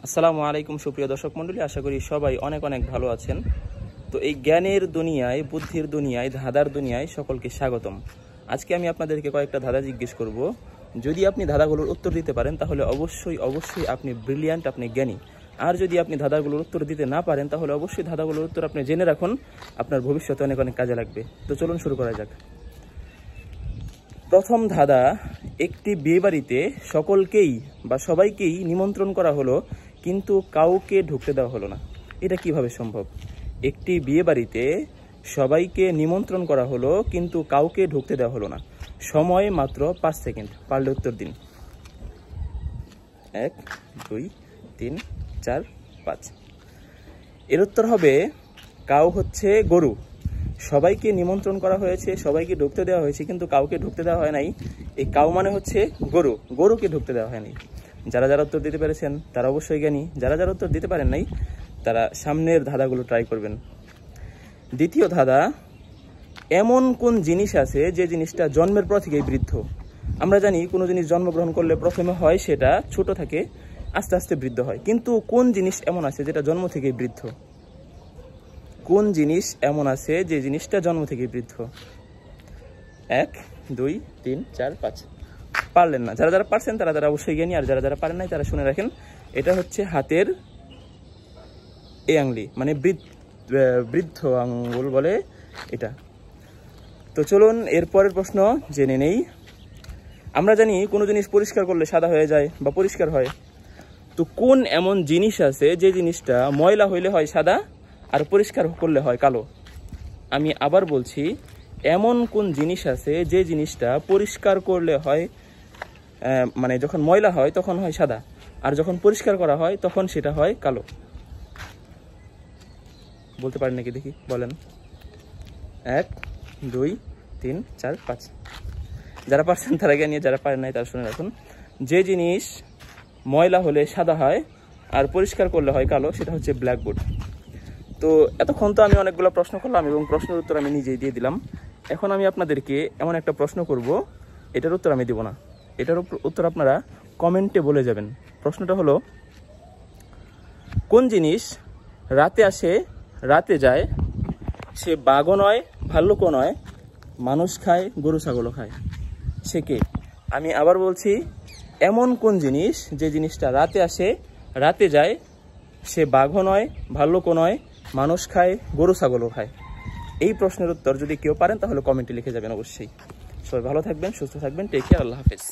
আসসালামু আলাইকুম সুপ্রিয় দর্শক মণ্ডলী, আশা করি সবাই অনেক অনেক ভালো আছেন। তো এই জ্ঞানের দুনিয়ায়, বুদ্ধির দুনিয়ায়, ধাঁধার দুনিয়ায় সকলকে স্বাগতম। আজকে আমি আপনাদেরকে কয়েকটা ধাঁধা জিজ্ঞেস করব। যদি আপনি ধাঁধাগুলোর উত্তর দিতে পারেন তাহলে অবশ্যই আপনি ব্রিলিয়ান্ট, আপনি জ্ঞানী। আর যদি আপনি ধাঁধাগুলোর উত্তর দিতে না পারেন তাহলে অবশ্যই ধাঁধাগুলোর উত্তর আপনি জেনে রাখুন, আপনার ভবিষ্যতে অনেক অনেক কাজে লাগবে। তো চলুন শুরু করা যাক। প্রথম ধাঁধা, একটি বিয়েবাড়িতে সকলকেই বা সবাইকেই নিমন্ত্রণ করা হলো কিন্তু কাউকে ঢুকতে দেওয়া হলো না। এটা কিভাবে সম্ভব? একটি বিয়েবাড়িতে সবাইকে নিমন্ত্রণ করা হলো কিন্তু কাউকে ঢুকতে দেওয়া হলো না। সময় মাত্র 5 সেকেন্ড, পারলে উত্তর দিন। 1 2 3 4 5। এর উত্তর হবে কাউ হচ্ছে গরু। সবাইকে নিমন্ত্রণ করা হয়েছে, সবাইকে ঢুকতে দেওয়া হয়েছে কিন্তু কাউকে ঢুকতে দেওয়া হয় নাই। এই কাউ মানে হচ্ছে গরু, গরুকে ঢুকতে দেওয়া হয়নি। যারা যারা উত্তর দিতে পেরেছেন তারা অবশ্যই জ্ঞানী, যারা যারা উত্তর দিতে পারেন নাই তারা সামনের ধাঁধাগুলো ট্রাই করবেন। দ্বিতীয় ধাঁধা, এমন কোন জিনিস আছে যে জিনিসটা জন্মের পর থেকেই বৃদ্ধ? আমরা জানি কোনো জিনিস জন্মগ্রহণ করলে প্রথমে হয় সেটা ছোট থাকে, আস্তে আস্তে বৃদ্ধ হয়, কিন্তু কোন জিনিস এমন আছে যেটা জন্ম থেকেই বৃদ্ধ? কোন জিনিস এমন আছে যে জিনিসটা জন্ম থেকেই বৃদ্ধ? 1 2 3 4 5। পারলেন না। যারা যারা পারছেন তারা তারা অবশ্যই জ্ঞানী, আর যারা যারা পারেন নাই তারা শুনে রাখেন। এটা হচ্ছে হাতের এই আঙ্গুলি, মানে বৃদ্ধ আঙ্গুল বলে এটা। তো চলুন এরপরের প্রশ্ন জেনে নেই। আমরা জানি কোনো জিনিস পরিষ্কার করলে সাদা হয়ে যায় বা পরিষ্কার হয়। তো কোন এমন জিনিস আছে যে জিনিসটা ময়লা হইলে হয় সাদা আর পরিষ্কার করলে হয় কালো? আমি আবার বলছি, এমন কোন জিনিস আছে যে জিনিসটা পরিষ্কার করলে হয়, মানে যখন ময়লা হয় তখন হয় সাদা, আর যখন পরিষ্কার করা হয় তখন সেটা হয় কালো? বলতে পারেন নাকি দেখি, বলেন। 1 2 3 4 5। যারা পারছেন তারা জ্ঞানী, যারা পারেন নাই তারা শুনে রাখুন। যে জিনিস ময়লা হলে সাদা হয় আর পরিষ্কার করলে হয় কালো, সেটা হচ্ছে ব্ল্যাকবোর্ড। তো এতক্ষণ তো আমি অনেকগুলো প্রশ্ন করলাম এবং প্রশ্নের উত্তর আমি নিজেই দিয়ে দিলাম। এখন আমি আপনাদেরকে এমন একটা প্রশ্ন করব, এটার উত্তর আমি দেব না, এটার উত্তর আপনারা কমেন্টে বলে যাবেন। প্রশ্নটা হলো, কোন জিনিস রাতে আসে রাতে যায়, সে বাঘও নয় ভাল্লুকও নয়, মানুষ খায় গরু ছাগলও খায়, সে কে? আমি আবার বলছি, এমন কোন জিনিস যে জিনিসটা রাতে আসে রাতে যায়, সে বাঘও নয় ভাল্লুকও নয়, মানুষ খায় গরু ছাগলও খায়? এই প্রশ্নের উত্তর যদি কেউ পারেন তাহলে কমেন্টে লিখে যাবেন অবশ্যই। সবাই ভালো থাকবেন, সুস্থ থাকবেন, টেক কেয়ার, আল্লাহ হাফেজ।